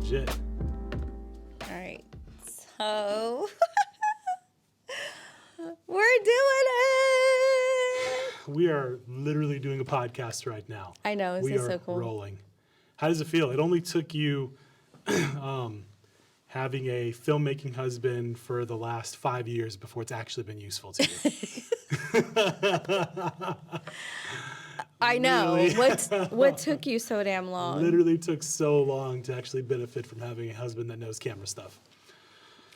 legit. All right. So we're doing it. We are literally doing a podcast right now. I know. This is so cool. We are rolling. How does it feel? It only took you having a filmmaking husband for the last 5 years before it's actually been useful to you. I know. What took you so damn long? Literally took so long to actually benefit from having a husband that knows camera stuff.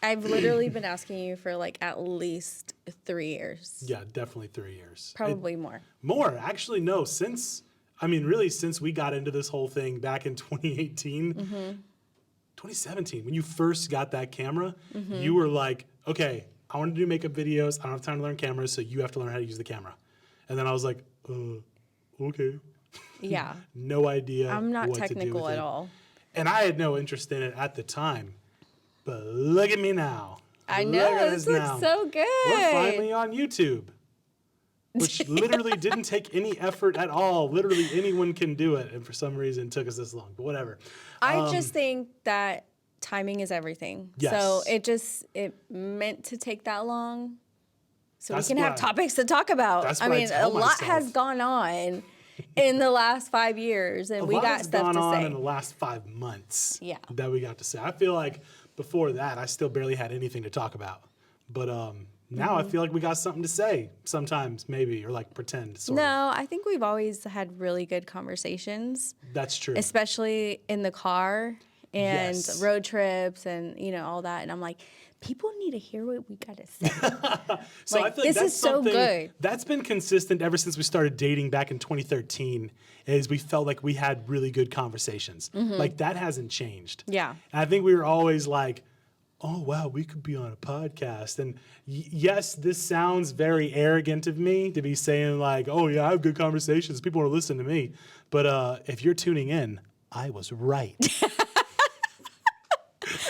I've literally been asking you for like at least 3 years. Yeah, definitely 3 years. Probably more. More. Actually, no. Since we got into this whole thing back in 2018, 2017, when you first got that camera, you were like, okay, I want to do makeup videos. I don't have time to learn cameras, so you have to learn how to use the camera. And then I was like, okay. Yeah. No idea. I'm not what technical to do with at it. all. And I had no interest in it at the time. But look at me now. I Look know. at This us looks now. so good. We're finally on YouTube, which literally didn't take any effort at all. Literally anyone can do it. And for some reason, it took us this long. But whatever. I just think that timing is everything. Yes. So it meant to take that long. So That's we can have why- topics to talk about. that's I what I mean, tell a lot has myself. gone on in the last 5 years, and A we lot got has stuff gone to on say. in the last 5 months. Yeah. That we got to say. I feel like before that, I still barely had anything to talk about. But now I feel like we got something to say sometimes, maybe, or like pretend. Sort of. No, I think we've always had really good conversations, That's true. especially in the car and Yes. road trips and, all that. And I'm like, people need to hear what we got to say. So Like, I feel like this that's is so something good. that's been consistent ever since we started dating back in 2013. Is we felt like we had really good conversations. Like that hasn't changed. Yeah. And I think we were always like, oh wow, we could be on a podcast. And yes, this sounds very arrogant of me to be saying like, oh yeah, I have good conversations. People want to listen to me. But if you're tuning in, I was right.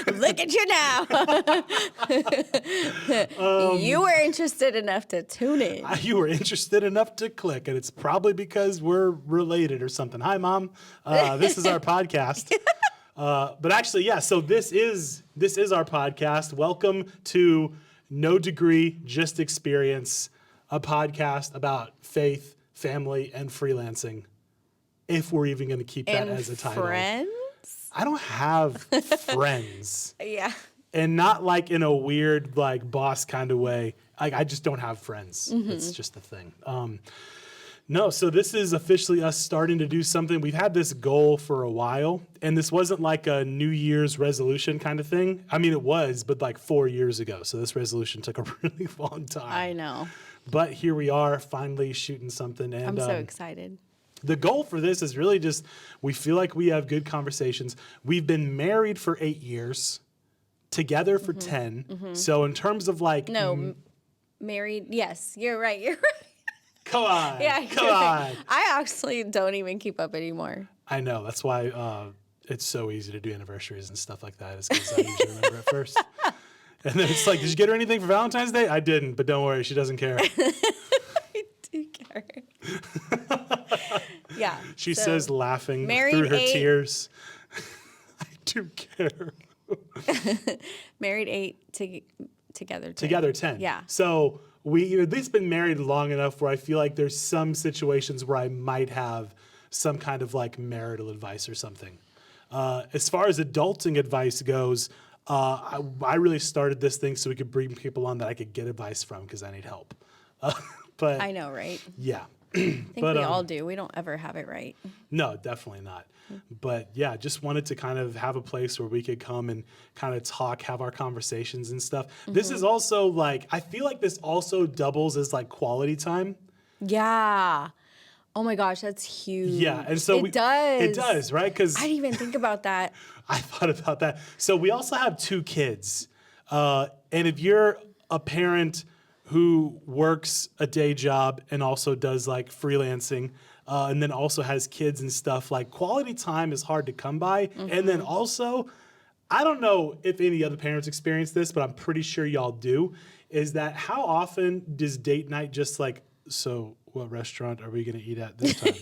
Look at you now. You were interested enough to tune in. You were interested enough to click, and it's probably because we're related or something. Hi, Mom. This is our podcast. But actually, yeah. So this is our podcast. Welcome to No Degree, Just Experience, a podcast about faith, family, and freelancing. If we're even going to keep that And as a title. friends? I don't have friends. Yeah. And not like in a weird, like boss kind of way. I just don't have friends. It's just the thing. No, so this is officially us starting to do something. We've had this goal for a while, and this wasn't like a New Year's resolution kind of thing. I mean, it was, but like 4 years ago. So this resolution took a really long time. I know. But here we are, finally shooting something. And I'm so excited. the goal for this is really just, we feel like we have good conversations. We've been married for 8 years, together for 10. So in terms of like, No, married. Yes, you're right. You're right. come on, Yeah, come you're on. right. I actually don't even keep up anymore. I know, that's why it's so easy to do anniversaries and stuff like that, is because I usually remember it first. And then it's like, did you get her anything for Valentine's Day? I didn't, but don't worry, she doesn't care. I do care. Yeah. She so says, laughing married through her 8. tears. I do care. Married 8 together 10. Together 10. Yeah. So we've at least been married long enough where I feel like there's some situations where I might have some kind of like marital advice or something. As far as adulting advice goes, I really started this thing so we could bring people on that I could get advice from because I need help. But I know, right? yeah. I think we all do. We don't ever have it right. No, definitely not. But yeah, just wanted to kind of have a place where we could come and kind of talk, have our conversations and stuff. This is also like, I feel like this also doubles as like quality time. Yeah. Oh my gosh, that's huge. Yeah. And so it does. It does, right? Because I didn't even think about that. I thought about that. So we also have 2 kids. And if you're a parent who works a day job and also does like freelancing, and then also has kids and stuff, like quality time is hard to come by. And then also, I don't know if any other parents experience this, but I'm pretty sure y'all do, is that how often does date night just like, so what restaurant are we going to eat at this time?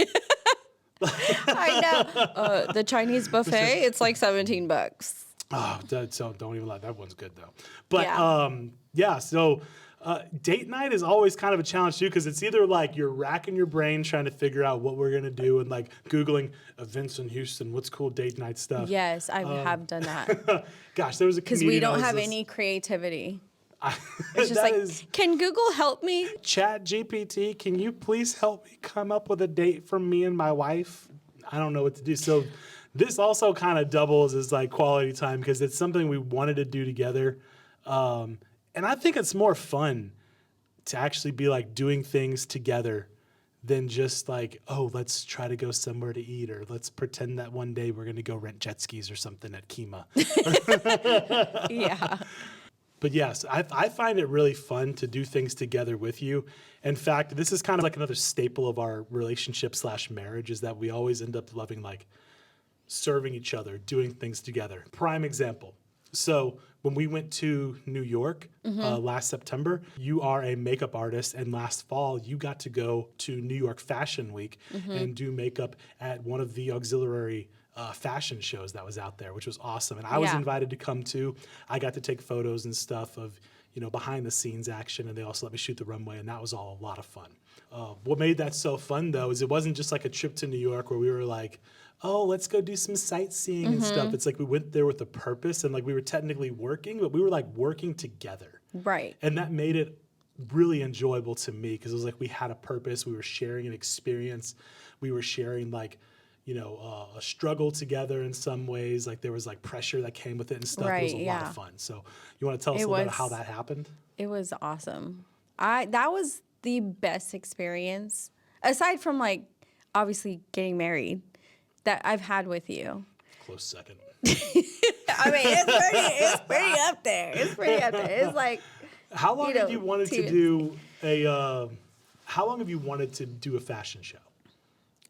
I know. The Chinese buffet, it's like $17. Oh, so don't even lie. That one's good though. But Yeah. so date night is always kind of a challenge too, because it's either like you're racking your brain trying to figure out what we're gonna do and like Googling events in Houston, what's cool date night stuff. Yes, I have done that. Gosh, there was a Because comedian we don't I was have listening- any creativity. That It's just like, is- can Google help me? Chat GPT, can you please help me come up with a date for me and my wife? I don't know what to do. So this also kind of doubles as like quality time because it's something we wanted to do together. And I think it's more fun to actually be like doing things together than just like, oh, let's try to go somewhere to eat or let's pretend that one day we're going to go rent jet skis or something at Kima. Yeah. But yes, I find it really fun to do things together with you. In fact, this is kind of like another staple of our relationship / marriage is that we always end up loving like serving each other, doing things together. Prime example. So when we went to New York last September, you are a makeup artist, and last fall you got to go to New York Fashion Week and do makeup at one of the auxiliary fashion shows that was out there, which was awesome. And I was Yeah. invited to come too. I got to take photos and stuff of behind the scenes action, and they also let me shoot the runway, and that was all a lot of fun. What made that so fun though is it wasn't just like a trip to New York where we were like, oh, let's go do some sightseeing and stuff. It's like we went there with a purpose, and like we were technically working, but we were like working together. Right. And that made it really enjoyable to me because it was like we had a purpose. We were sharing an experience. We were sharing like, a struggle together in some ways. Like there was like pressure that came with it and stuff. It was Right, a lot yeah. of fun. So you want to tell us a little bit about how that happened? It was awesome. That was the best experience, aside from like obviously getting married, that I've had with you. Close second. I mean, it's pretty up there. It's pretty up there. It's like, How long have you wanted to do how long have you wanted to do a fashion show?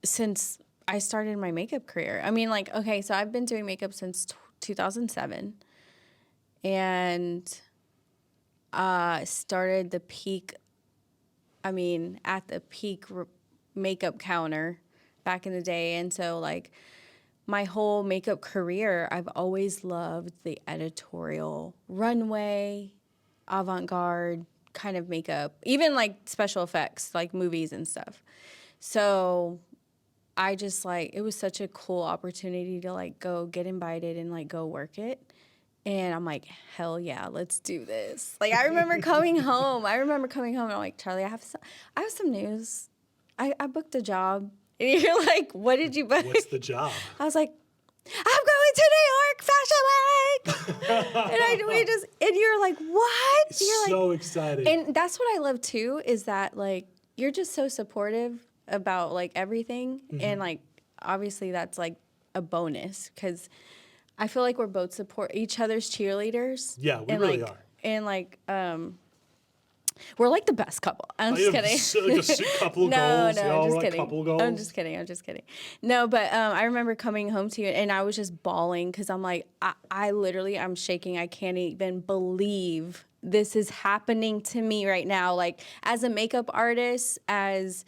since I started my makeup career. I mean, like, okay, so I've been doing makeup since 2007, and started the peak. I mean, at the peak makeup counter back in the day, and so like my whole makeup career, I've always loved the editorial runway, avant-garde kind of makeup, even like special effects, like movies and stuff. So I just like, it was such a cool opportunity to like go get invited and like go work it. And I'm like, hell yeah, let's do this. Like I remember coming home. And I'm like, Charlie, I have some news. I booked a job. And you're like, what did you book? What's the job? I was like, I'm going to New York Fashion Week. And you're like, what? You're So like, excited. and that's what I love too, is that like, you're just so supportive about like everything. And like, obviously that's like a bonus because I feel like we're both support each other's cheerleaders. Yeah, we and really like, are. And like, we're like the best couple. I'm just kidding. Like a couple No, goals. no, Y'all I'm were just like kidding. couple goals. I'm just kidding. No, but I remember coming home to you and I was just bawling because I'm like, I literally, I'm shaking. I can't even believe this is happening to me right now. Like as a makeup artist, as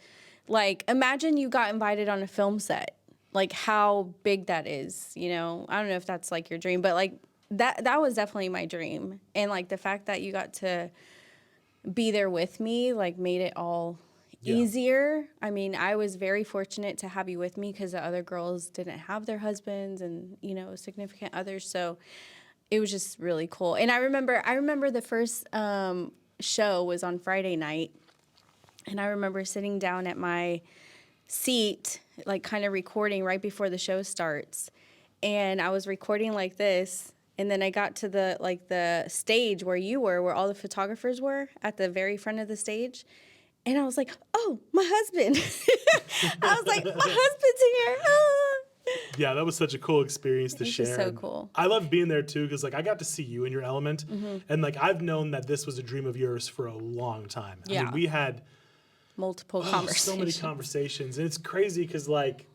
like, imagine you got invited on a film set, like how big that is, I don't know if that's like your dream, but like that was definitely my dream. And like the fact that you got to be there with me like made it all easier. I mean, I was very fortunate to have you with me because the other girls didn't have their husbands and significant others, so it was just really cool. And I remember the first show was on Friday night, and I remember sitting down at my seat like kind of recording right before the show starts, and I was recording like this. And then I got to the stage where you were, where all the photographers were at the very front of the stage. And I was like, oh, my husband. I was like, my husband's here. Ah. Yeah, that was such a cool experience to It's share. just so And cool. I love being there too because like I got to see you in your element, and like I've known that this was a dream of yours for a long time. I Yeah. mean, we had Multiple conversations. so many conversations, and it's crazy because like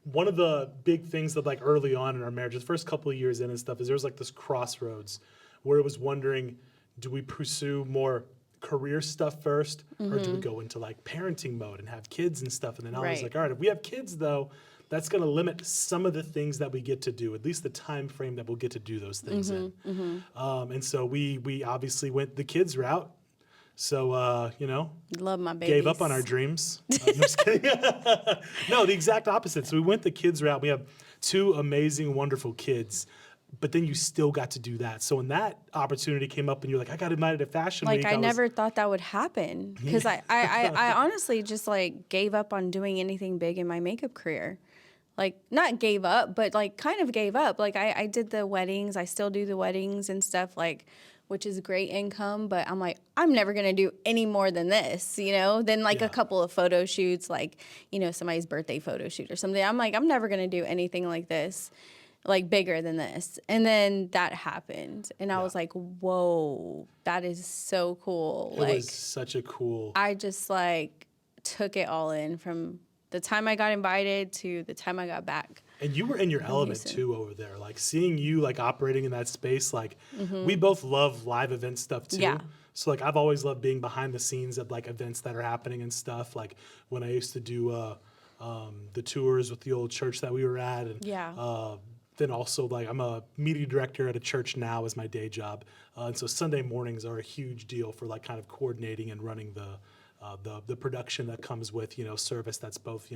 one of the big things that like early on in our marriage, the first couple of years in and stuff, is there was like this crossroads where it was wondering, do we pursue more career stuff first, or do we go into like parenting mode and have kids and stuff? And then I was Right. like, all right, if we have kids though, that's going to limit some of the things that we get to do, at least the time frame that we'll get to do those things in. And so we obviously went the kids route. So, Love my babies. gave up on our dreams. I'm just kidding. No, the exact opposite. So we went the kids route. We have 2 amazing, wonderful kids. But then you still got to do that. So when that opportunity came up and you're like, I got invited to Fashion Like Week. I was- never thought that would happen because I honestly just like gave up on doing anything big in my makeup career. Like not gave up, but like kind of gave up. Like I did the weddings. I still do the weddings and stuff like, which is great income. But I'm like, I'm never going to do any more than this, than like Yeah. a couple of photo shoots, like, somebody's birthday photo shoot or something. I'm like, I'm never going to do anything like this, like bigger than this. And then that happened. And I was like, whoa, that is so cool. It was such a cool. I just like took it all in from the time I got invited to the time I got back. And you were in your element Amazing. too over there. Like seeing you like operating in that space. Like we both love live event stuff too. Yeah. So like I've always loved being behind the scenes of like events that are happening and stuff. Like when I used to do the tours with the old church that we were at, and Yeah. then also like I'm a media director at a church now as my day job, and so Sunday mornings are a huge deal for like kind of coordinating and running the production that comes with service that's both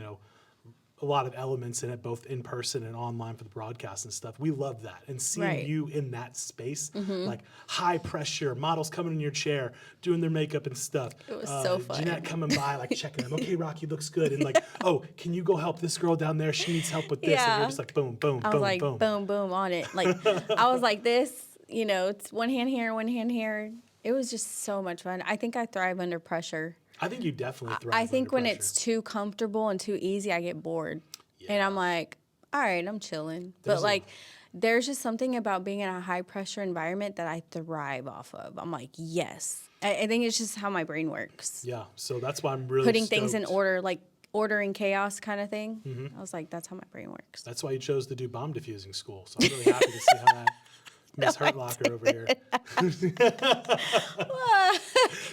a lot of elements in it, both in person and online for the broadcast and stuff. We love that. And seeing Right. you in that space, like high pressure, models coming in your chair, doing their makeup and stuff. It was so fun. Jeanette coming by, like checking them. Okay, Rocky looks good. And like, oh, can you go help this girl down there? She needs help with this. And Yeah. you're just like, boom, boom, I was boom, like, boom. boom, boom on it. Like, I was like this, it's one hand here, one hand here. It was just so much fun. I think I thrive under pressure. I think you definitely thrive I think under when pressure. it's too comfortable and too easy, I get bored. And I'm like, all right, I'm chilling. There's But like, there's just something about being in a high pressure environment that I thrive off of. I'm like, yes. I think it's just how my brain works. Yeah, so that's why I'm really Putting things in stoked. order, like ordering chaos kind of thing. I was like, that's how my brain works. That's why you chose to do bomb diffusing school. So I'm really happy to see how that Miss Hurtlocker over here.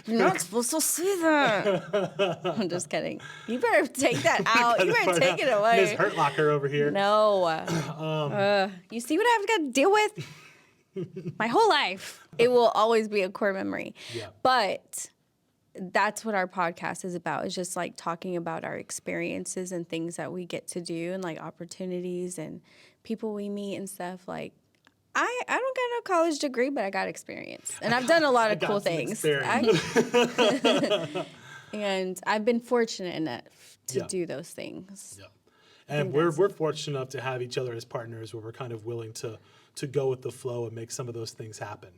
You're not supposed to see that. I'm just kidding. You better take that out. You better take it Miss away. Hurtlocker over here. No. You see what I've got to deal with? My whole life. It will always be a core memory. Yeah. But that's what our podcast is about, is just like talking about our experiences and things that we get to do and like opportunities and people we meet and stuff. Like, I don't got no college degree, but I got experience. And I've done a lot I of got cool some things. experience. And I've been fortunate enough to Yeah. do those things. Yeah. And we're fortunate enough to have each other as partners where we're kind of willing to go with the flow and make some of those things happen.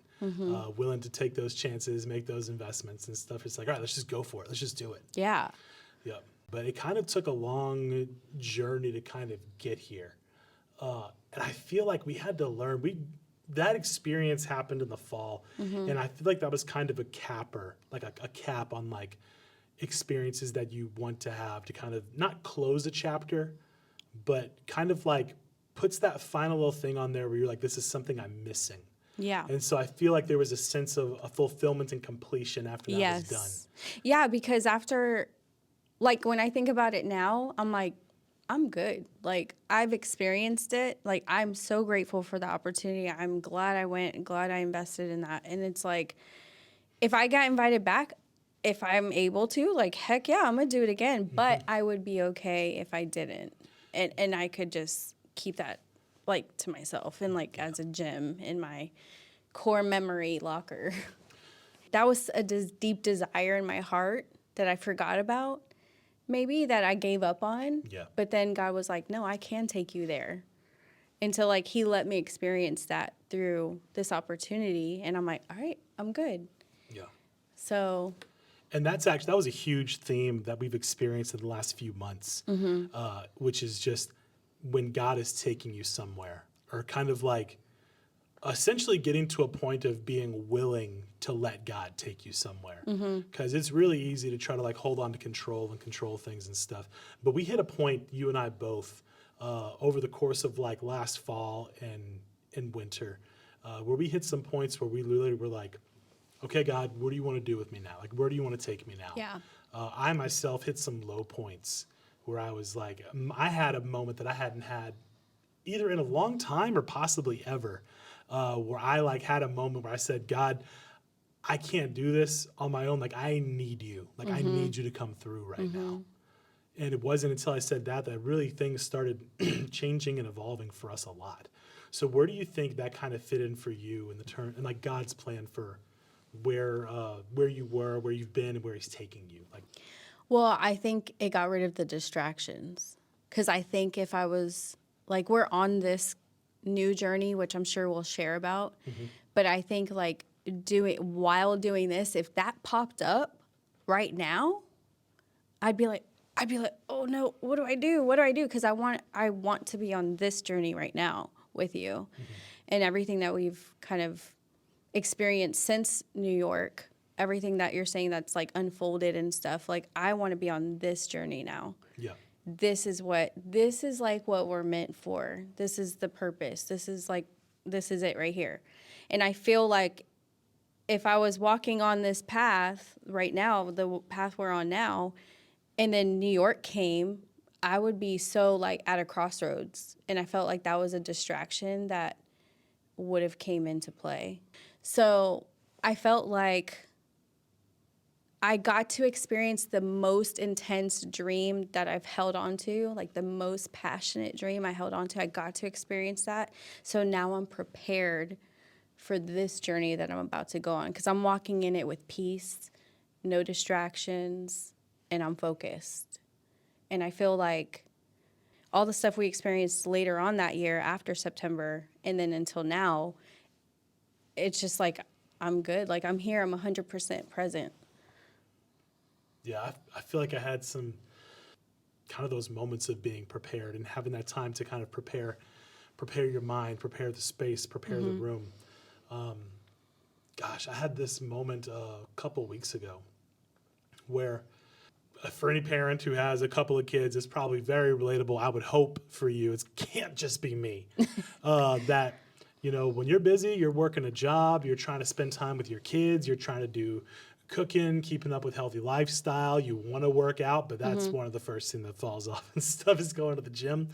Willing to take those chances, make those investments and stuff. It's like, all right, let's just go for it. Let's just do it. Yeah. Yeah. But it kind of took a long journey to kind of get here. And I feel like we had to learn. That experience happened in the fall. And I feel like that was kind of a capper, like a cap on like experiences that you want to have to kind of not close a chapter, but kind of like puts that final little thing on there where you're like, this is something I'm missing. Yeah. And so I feel like there was a sense of a fulfillment and completion after that was done. Yeah, because after, like, when I think about it now, I'm like, I'm good. Like, I've experienced it. Like, I'm so grateful for the opportunity. I'm glad I went and glad I invested in that. And it's like, if I got invited back, if I'm able to, like, heck yeah, I'm going to do it again. But I would be okay if I didn't. And I could just keep that, like, to myself and, like, as a gem in my core memory locker. That was a deep desire in my heart that I forgot about, maybe, that I gave up on. Yeah. But then God was like, no, I can take you there. And so, like, he let me experience that through this opportunity. And I'm like, all right, I'm good. Yeah. So, And that was a huge theme that we've experienced in the last few months, which is just when God is taking you somewhere, or kind of like essentially getting to a point of being willing to let God take you somewhere. Because it's really easy to try to like hold on to control and control things and stuff. But we hit a point, you and I both, over the course of like last fall and winter, where we hit some points where we literally were like, okay, God, what do you want to do with me now? Like, where do you want to take me now? Yeah. I myself hit some low points where I was like, I had a moment that I hadn't had either in a long time or possibly ever, where I like had a moment where I said, God, I can't do this on my own. Like, I need you. Like, I need you to come through right now. And it wasn't until I said that really things started changing and evolving for us a lot. So where do you think that kind of fit in for you in the turn and like God's plan for where you were, where you've been, and where He's taking you? Like, Well, I think it got rid of the distractions. Because I think if I was, like, we're on this new journey, which I'm sure we'll share about. But I think, like, while doing this, if that popped up right now, I'd be like, oh no, what do I do? What do I do? Because I want to be on this journey right now with you, and everything that we've kind of experienced since New York, everything that you're saying that's like unfolded and stuff. Like, I want to be on this journey now. yeah, This is like what we're meant for. This is the purpose. This is it right here. And I feel like if I was walking on this path right now, the path we're on now, and then New York came, I would be so like at a crossroads. And I felt like that was a distraction that would have came into play. So I felt like I got to experience the most intense dream that I've held on to, like the most passionate dream I held on to. I got to experience that. So now I'm prepared for this journey that I'm about to go on, because I'm walking in it with peace, no distractions, and I'm focused. And I feel like all the stuff we experienced later on that year after September and then until now, it's just like I'm good. Like, I'm here. I'm 100% present. yeah. I feel like I had some kind of those moments of being prepared and having that time to kind of prepare your mind, prepare the space, prepare the room. Gosh, I had this moment a couple weeks ago where for any parent who has a couple of kids, it's probably very relatable. I would hope for you, it can't just be me. That, when you're busy, you're working a job, you're trying to spend time with your kids, you're trying to do cooking, keeping up with healthy lifestyle, you want to work out, but that's one of the first thing that falls off and stuff is going to the gym.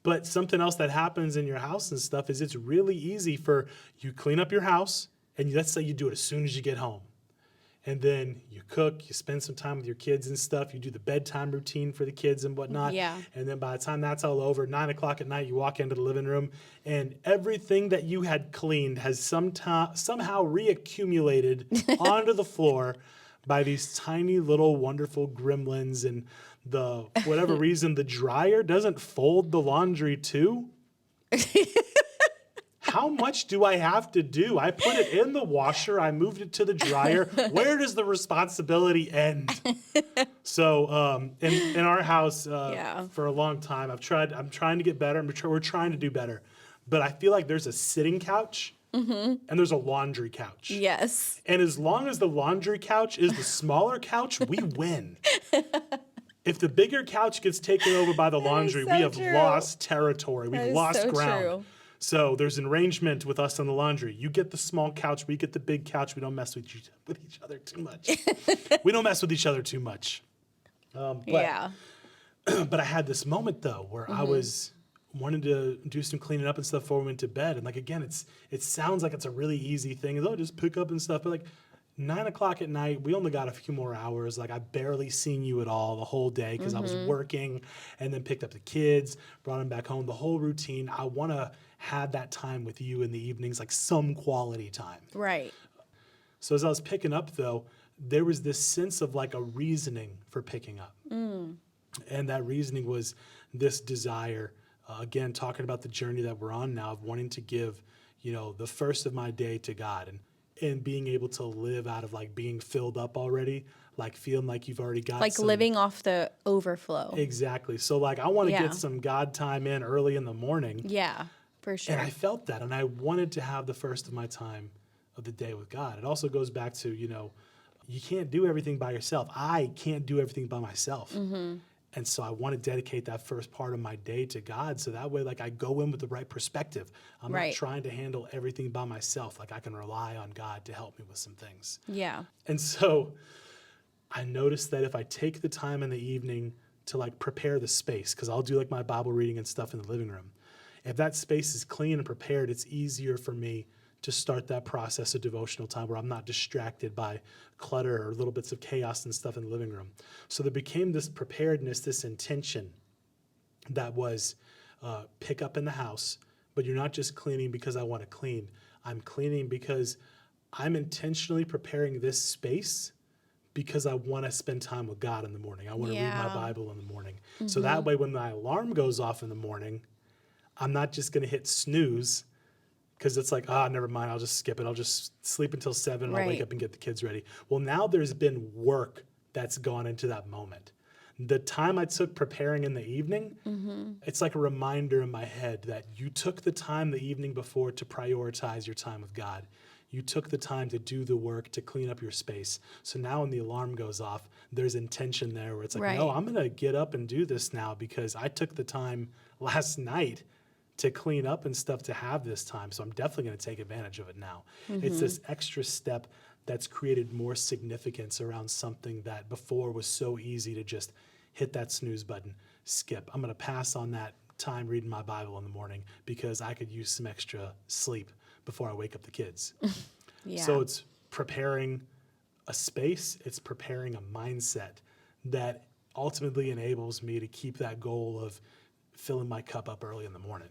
But something else that happens in your house and stuff is it's really easy for you clean up your house, and let's say you do it as soon as you get home. And then you cook, you spend some time with your kids and stuff. You do the bedtime routine for the kids and whatnot. Yeah. And then by the time that's all over, 9 o'clock at night, you walk into the living room and everything that you had cleaned has somehow reaccumulated onto the floor by these tiny little wonderful gremlins. And for whatever reason, the dryer doesn't fold the laundry too. How much do I have to do? I put it in the washer. I moved it to the dryer. Where does the responsibility end? So in our house for a long time, I'm trying to get better. We're trying to do better. But I feel like there's a sitting couch and there's a laundry couch. Yes. And as long as the laundry couch is the smaller couch, we win. If the bigger couch gets taken over by the laundry, so we have true. lost territory. We've That is lost so ground. true. So there's an arrangement with us on the laundry. You get the small couch, we get the big couch. We don't mess with each other too much. We don't mess with each other too much. Yeah. But I had this moment though where I was wanting to do some cleaning up and stuff before we went to bed. And like again, it sounds like it's a really easy thing. Oh, just pick up and stuff. But like 9 o'clock at night, we only got a few more hours. Like I barely seen you at all the whole day because I was working and then picked up the kids, brought them back home. The whole routine. I want to have that time with you in the evenings, like some quality time. Right. So as I was picking up though, there was this sense of like a reasoning for picking up. And that reasoning was this desire, again, talking about the journey that we're on now of wanting to give, the first of my day to God and being able to live out of like being filled up already, like feeling like you've already got Like living off the overflow. Exactly. So like I want to Yeah. get some God time in early in the morning. Yeah, for sure. And I felt that, and I wanted to have the first of my time of the day with God. It also goes back to, you can't do everything by yourself. I can't do everything by myself. And so I want to dedicate that first part of my day to God. So that way, like, I go in with the right perspective. I'm not Right. trying to handle everything by myself. Like, I can rely on God to help me with some things. Yeah. And so I noticed that if I take the time in the evening to like prepare the space, because I'll do like my Bible reading and stuff in the living room, if that space is clean and prepared, it's easier for me to start that process of devotional time where I'm not distracted by clutter or little bits of chaos and stuff in the living room. So there became this preparedness, this intention that was pick up in the house, but you're not just cleaning because I want to clean. I'm cleaning because I'm intentionally preparing this space because I want to spend time with God in the morning. I want to read my Yeah. Bible in the morning. So that way, when my alarm goes off in the morning, I'm not just going to hit snooze because it's like, never mind, I'll just skip it. I'll just sleep until 7 and I'll wake Right. up and get the kids ready. Well, now there's been work that's gone into that moment. The time I took preparing in the evening, it's like a reminder in my head that you took the time the evening before to prioritize your time with God. You took the time to do the work to clean up your space. So now when the alarm goes off, there's intention there where it's like, no, Right. I'm going to get up and do this now because I took the time last night to clean up and stuff to have this time. So I'm definitely going to take advantage of it now. It's this extra step that's created more significance around something that before was so easy to just hit that snooze button, skip. I'm going to pass on that time reading my Bible in the morning because I could use some extra sleep before I wake up the kids. Yeah. So it's preparing a space, it's preparing a mindset that ultimately enables me to keep that goal of filling my cup up early in the morning.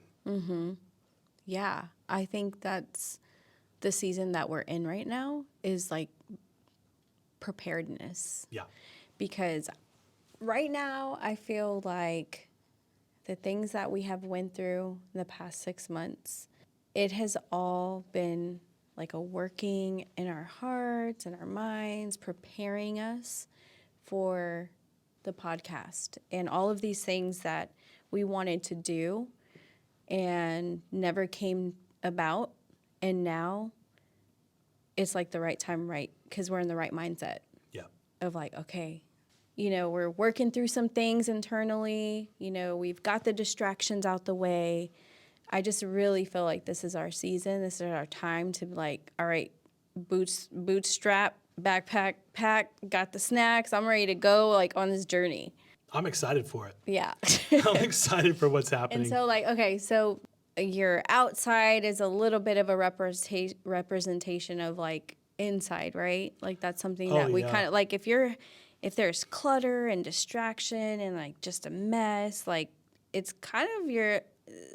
Yeah, I think that's the season that we're in right now is like preparedness. Yeah. Because right now I feel like the things that we have went through in the past 6 months, it has all been like a working in our hearts and our minds, preparing us for the podcast and all of these things that we wanted to do and never came about. And now it's like the right time, right? Because we're in the right mindset Yeah. of like, okay, we're working through some things internally. We've got the distractions out the way. I just really feel like this is our season. This is our time to be like, all right, bootstrap, backpack, pack, got the snacks. I'm ready to go like on this journey. I'm excited for it. Yeah. I'm excited for what's happening. And so like, okay, so your outside is a little bit of a representation of like inside, right? Like that's something that we yeah. kind of like if there's clutter and distraction and like just a mess, like it's kind of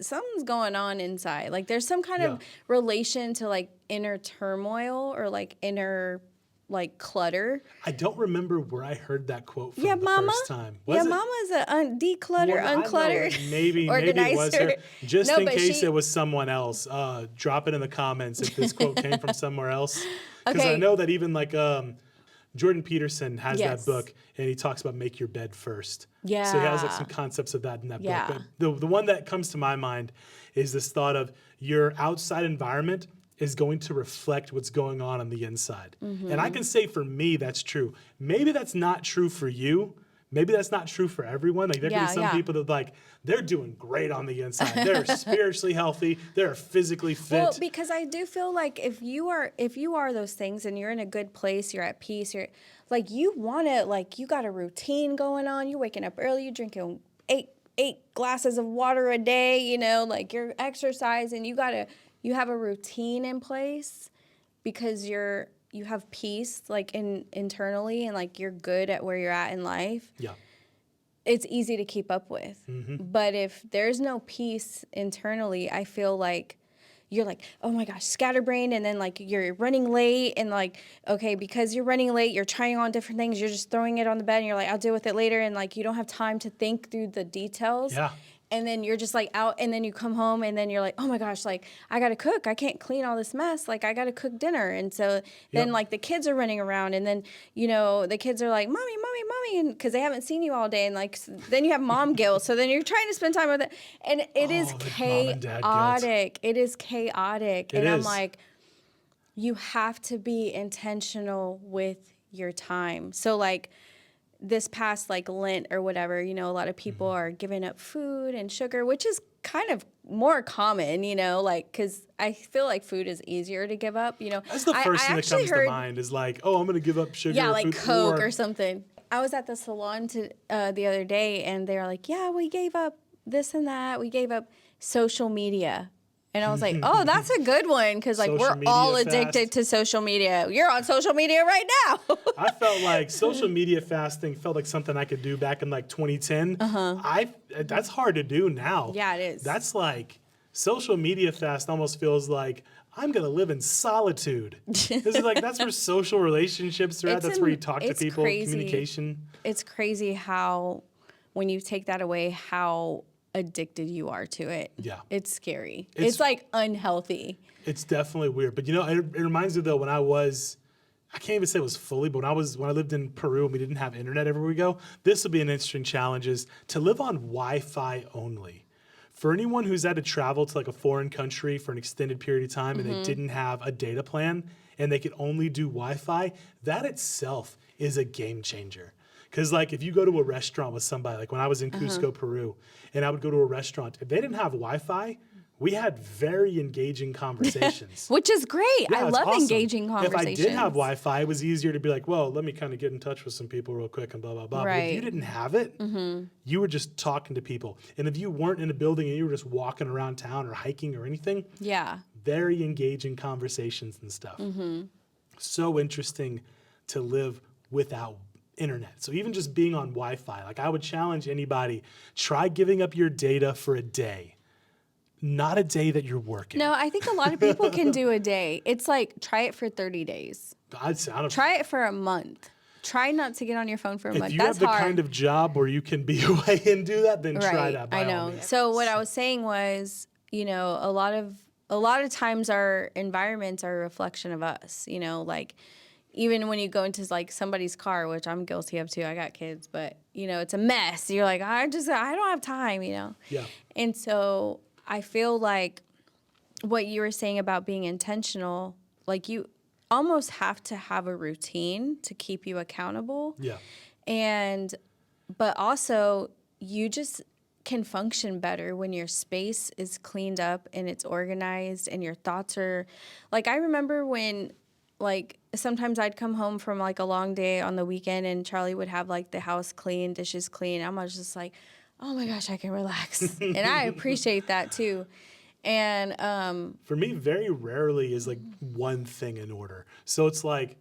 something's going on inside. Like there's some kind of Yeah. relation to like inner turmoil or like inner like clutter. I don't remember where I heard that quote from Yeah, the mama. first time. Yeah, Was it? mama's a declutter, Well, I know uncluttered, it. Maybe it was her. organizer. Just No, in but case she- it was someone else, drop it in the comments if this quote came from somewhere else. Because I Okay. know that even like Jordan Peterson has Yes. that book, and he talks about make your bed first. So he has like some Yeah. concepts of that in that Yeah. book. But the one that comes to my mind is this thought of your outside environment is going to reflect what's going on the inside. And I can say for me, that's true. Maybe that's not true for you. Maybe that's not true for everyone. Like there could Yeah, be some yeah. people that like, they're doing great on the inside. They're spiritually healthy. They're physically fit. Well, because I do feel like if you are those things and you're in a good place, you're at peace, you're like you got a routine going on. You're waking up early, you're drinking eight glasses of water a day, like you're exercising, you have a routine in place because you have peace like internally and like you're good at where you're at in life. Yeah. It's easy to keep up with. But if there's no peace internally, I feel like you're like, oh my gosh, scatterbrained, and then like you're running late, and like, okay, because you're running late, you're trying on different things, you're just throwing it on the bed, and you're like, I'll deal with it later, and like you don't have time to think through the details. Yeah. And then you're just like out, and then you come home, and then you're like, oh my gosh, like I gotta cook. I can't clean all this mess. Like I gotta cook dinner. And so then Yep. like the kids are running around, and then the kids are like, mommy, mommy, mommy, and because they haven't seen you all day, and like then you have mom guilt. So then you're trying to spend time with it, and it is Oh, the mom and dad guilt. chaotic. It is chaotic, and I'm is. like, you have to be intentional with your time. So like this past like Lent or whatever, a lot of people are giving up food and sugar, which is kind of more common, like, because I feel like food is easier to give up, That's the first thing that comes to mind is like, oh, I'm going to give up sugar. Yeah, or like food, Coke or something. I was at the salon the other day, and they were like, yeah, we gave up this and that. We gave up social media. And I was like, oh, that's a good one, because like Social we're all media addicted fast. to social media. You're on social media right now. I felt like social media fasting felt like something I could do back in like 2010. That's hard to do now. Yeah, it is. That's like social media fast almost feels like I'm gonna live in solitude. That's where social relationships are at. That's where you talk to it's people, crazy. communication. It's crazy how, when you take that away, how addicted you are to it. Yeah. It's scary. It's like unhealthy. It's definitely weird. But it reminds me though, when I can't even say it was fully, but when I lived in Peru and we didn't have internet everywhere we go, this would be an interesting challenge, is to live on Wi-Fi only. For anyone who's had to travel to like a foreign country for an extended period of time and they didn't have a data plan and they could only do Wi-Fi, that itself is a game changer. Because like if you go to a restaurant with somebody, like when I was in Cusco, Peru, and I would go to a restaurant, if they didn't have Wi-Fi, we had very engaging conversations. Which is great. Yeah, I it's love awesome. engaging conversations. If I did have Wi-Fi, it was easier to be like, well, let me kind of get in touch with some people real quick and blah, blah, blah. But if you Right. didn't have it, you were just talking to people. And if you weren't in a building and you were just walking around town or hiking or anything, Yeah. very engaging conversations and stuff. So interesting to live without internet. So even just being on Wi-Fi, like I would challenge anybody, try giving up your data for a day. Not a day that you're working. No, I think a lot of people can do a day. It's like, try it for 30 days. I don't Try it for a month. Try not to get on your phone for a If month. you That's have the hard. kind of job where you can be away and do that, then try Right. that by I all know. means. So what I was saying was, a lot of times our environments are a reflection of us, like even when you go into like somebody's car, which I'm guilty of too. I got kids, but it's a mess. You're like, I don't have time, Yeah. And so I feel like what you were saying about being intentional, like you almost have to have a routine to keep you accountable. Yeah. But also you just can function better when your space is cleaned up and it's organized and your thoughts are like, I remember when like sometimes I'd come home from like a long day on the weekend and Charlie would have like the house clean, dishes clean. I was just like, oh my gosh, I can relax. And I appreciate that too. And For me, very rarely is like one thing in order. So it's like,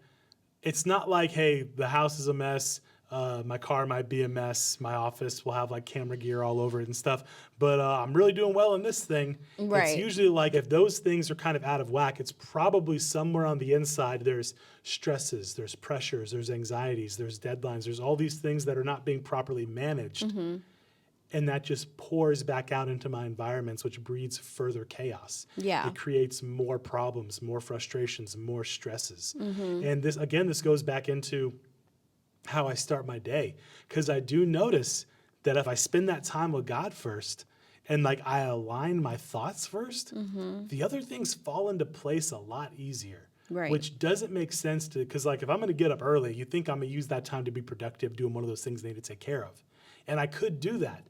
it's not like, hey, the house is a mess. My car might be a mess. My office will have like camera gear all over it and stuff. But I'm really doing well in this thing. Right. It's usually like if those things are kind of out of whack, it's probably somewhere on the inside. There's stresses, there's pressures, there's anxieties, there's deadlines, there's all these things that are not being properly managed. And that just pours back out into my environments, which breeds further chaos. Yeah. It creates more problems, more frustrations, more stresses. And this goes back into how I start my day. Because I do notice that if I spend that time with God first and like I align my thoughts first, the other things fall into place a lot easier. Right. Which doesn't make sense because like if I'm going to get up early, you think I'm going to use that time to be productive doing one of those things I need to take care of. And I could do that,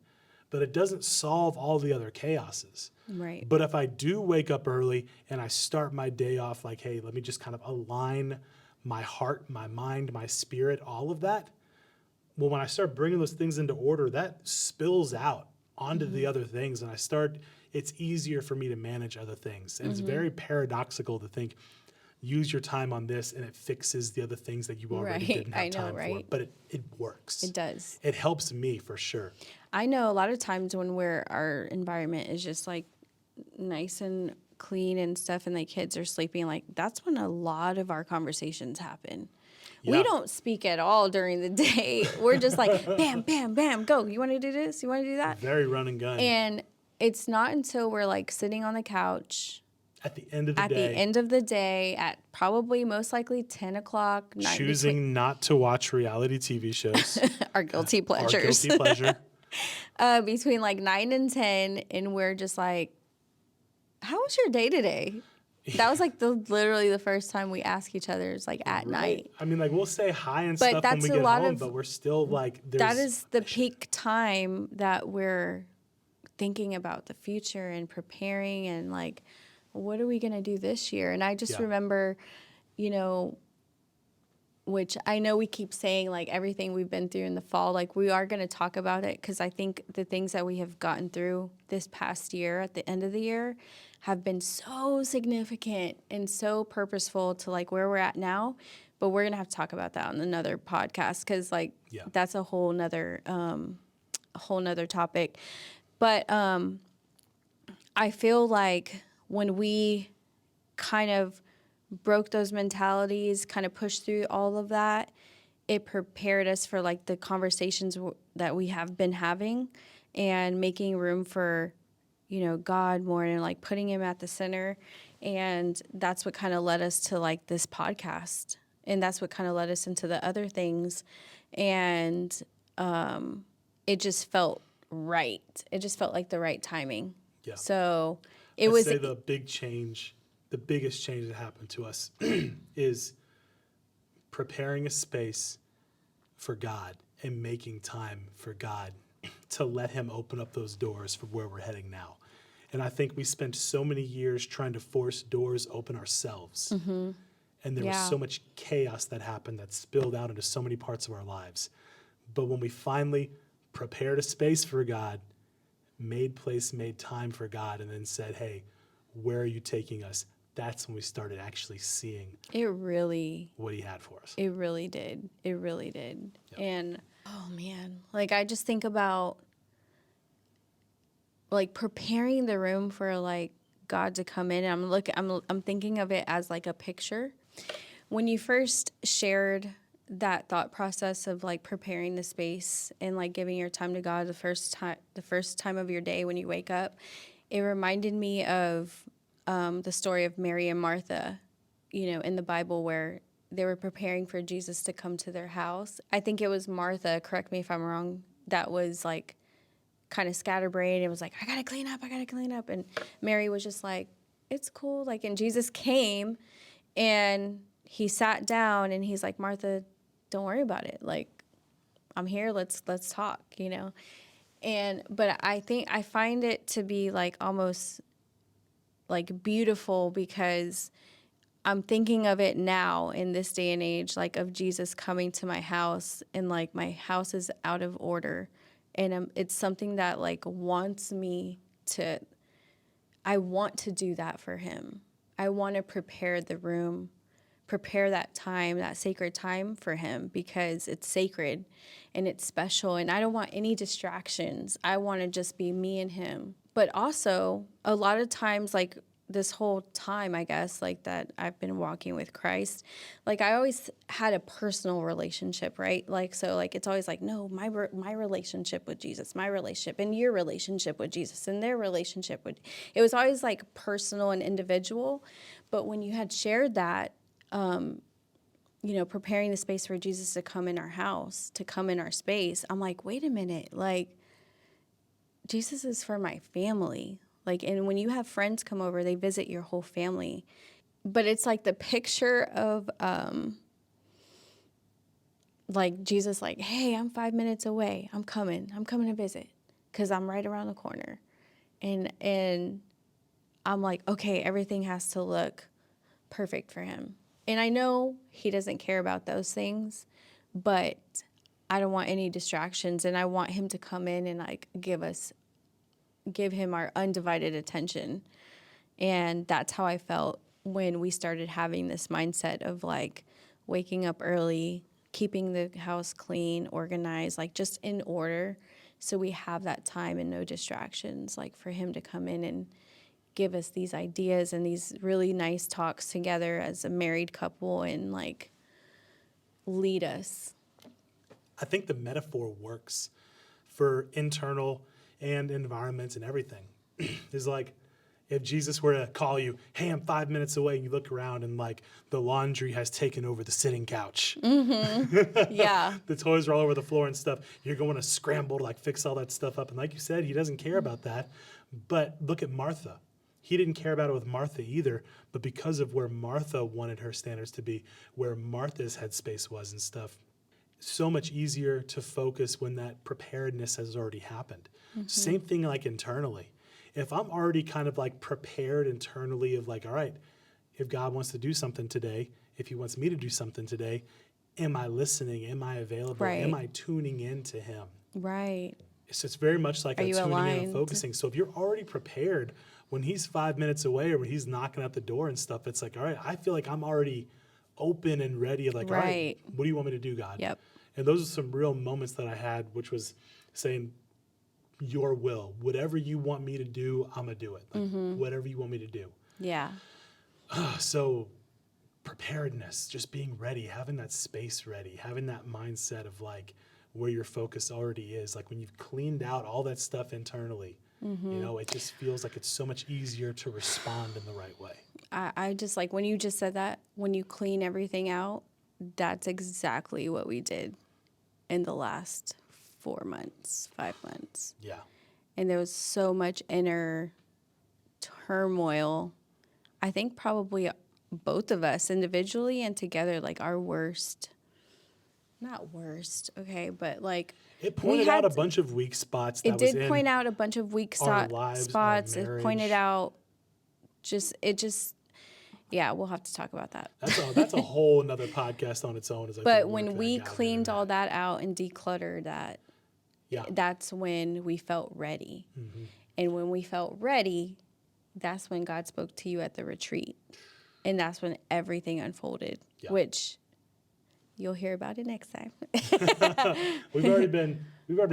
but it doesn't solve all the other chaoses. right. But if I do wake up early and I start my day off like, hey, let me just kind of align my heart, my mind, my spirit, all of that. Well, when I start bringing those things into order, that spills out onto the other things. And it's easier for me to manage other things. And it's very paradoxical to think, use your time on this and it fixes the other things that you already Right. didn't have I know, time for. right? But it works. It does. It helps me for sure. I know a lot of times when our environment is just like nice and clean and stuff and the kids are sleeping, like that's when a lot of our conversations happen. Yeah. We don't speak at all during the day. We're just like bam, bam, bam, go. You want to do this? You want to do that? Very run and gun. And it's not until we're like sitting on the couch At the end of the at day, the end of the day at probably most likely 10 o'clock, choosing not to watch reality TV shows. our guilty Our pleasures. guilty pleasure. Between like 9 and 10, and we're just like, how was your day today? That was like literally the first time we ask each other is like at night. I mean, like we'll say hi and But stuff when that's we a get lot home, of- but we're still like That is the peak time that we're thinking about the future and preparing and like, what are we going to do this year? And I just Yeah. remember, you know, which I know we keep saying like everything we've been through in the fall, like we are going to talk about it because I think the things that we have gotten through this past year at the end of the year have been so significant and so purposeful to like where we're at now. But we're going to have to talk about that on another podcast because like Yeah. that's a whole nother topic. But I feel like when we kind of broke those mentalities, kind of pushed through all of that, it prepared us for like the conversations that we have been having and making room for, you know, God more and like putting him at the center. And that's what kind of led us to like this podcast. And that's what kind of led us into the other things. And it just felt right. It just felt like the right timing. Yeah. So it I'd was say the biggest change that happened to us is preparing a space for God and making time for God to let him open up those doors for where we're heading now. And I think we spent so many years trying to force doors open ourselves. And there was Yeah. so much chaos that happened that spilled out into so many parts of our lives. But when we finally prepared a space for God, made place, made time for God, and then said, hey, where are you taking us? That's when we started actually seeing it really what he had for us. It really did. It really did. And oh man, like I just think about like preparing the room for like God to come in. I'm thinking of it as like a picture. When you first shared that thought process of like preparing the space and like giving your time to God the first time of your day when you wake up, it reminded me of the story of Mary and Martha, you know, in the Bible where they were preparing for Jesus to come to their house. I think it was Martha, correct me if I'm wrong, that was like kind of scatterbrained. It was like, I gotta clean up. And Mary was just like, it's cool. Like, and Jesus came and he sat down and he's like, Martha, don't worry about it. Like, I'm here. Let's talk, you know? But I find it to be like almost like beautiful because I'm thinking of it now in this day and age, like of Jesus coming to my house and like my house is out of order. And it's something that like I want to do that for him. I want to prepare the room, prepare that time, that sacred time for him because it's sacred and it's special. And I don't want any distractions. I want to just be me and him. But also, a lot of times, like this whole time, I guess, like that I've been walking with Christ, like I always had a personal relationship, right? Like, so like, it's always like, no, my relationship with Jesus, my relationship and your relationship with Jesus and their relationship with, it was always like personal and individual. But when you had shared that, you know, preparing the space for Jesus to come in our house, to come in our space, I'm like, wait a minute, like Jesus is for my family. Like, and when you have friends come over, they visit your whole family. But it's like the picture of like Jesus like, hey, I'm 5 minutes away. I'm coming to visit because I'm right around the corner. And I'm like, okay, everything has to look perfect for him. And I know he doesn't care about those things, but I don't want any distractions. And I want him to come in and like give him our undivided attention. And that's how I felt when we started having this mindset of like waking up early, keeping the house clean, organized, like just in order. So we have that time and no distractions, like for him to come in and give us these ideas and these really nice talks together as a married couple and like lead us. I think the metaphor works for internal and environments and everything. It's like if Jesus were to call you, hey, I'm 5 minutes away, and you look around and like the laundry has taken over the sitting couch. Yeah. The toys are all over the floor and stuff. You're going to scramble to like fix all that stuff up. And like you said, he doesn't care about that. But look at Martha. He didn't care about it with Martha either, but because of where Martha wanted her standards to be, where Martha's headspace was and stuff, so much easier to focus when that preparedness has already happened. Same thing like internally. If I'm already kind of like prepared internally of like, all right, if God wants to do something today, if he wants me to do something today, am I listening? Am I available? Right. Am I tuning in to him? Right. So it's very much like Are a you tuning in and aligned? focusing. So if you're already prepared, when he's 5 minutes away or when he's knocking at the door and stuff, it's like, all right, I feel like I'm already open and ready. Like, all right, Right. what do you want me to do, God? Yep. And those are some real moments that I had, which was saying, your will, whatever you want me to do, I'm going to do it. Like, whatever you want me to do. Yeah. So preparedness, just being ready, having that space ready, having that mindset of like where your focus already is. Like when you've cleaned out all that stuff internally, you know, it just feels like it's so much easier to respond in the right way. I just like when you just said that, when you clean everything out, that's exactly what we did in the last 4 months, 5 months. Yeah. And there was so much inner turmoil. I think probably both of us individually and together, like our worst, not worst, okay, but like It pointed out a bunch of weak spots that it was did in point out a bunch of weak our lives, our spots. It pointed marriage. out yeah, we'll have to talk about that. That's a whole nother podcast on its own. Is like the But work when that we God did in cleaned that. all that out and decluttered that, Yeah. that's when we felt ready. Mm-hmm. And when we felt ready, that's when God spoke to you at the retreat. And that's when everything unfolded, Yeah. which you'll hear about it next time. We've already been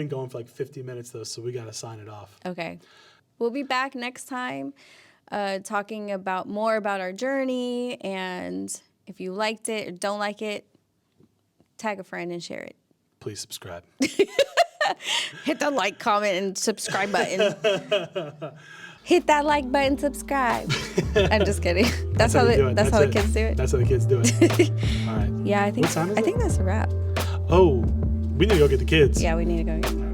going for like 50 minutes though, so we got to sign it off. Okay. We'll be back next time talking more about our journey. And if you liked it or don't like it, tag a friend and share it. Please subscribe. Hit the like, comment, and subscribe button. Hit that like button, subscribe. I'm just kidding. That's how you do it. that's how the it. kids do it. That's how the kids do it. All right. Yeah, I think What time is I it? think that's a wrap. Oh, we need to go get the kids. Yeah, we need to go.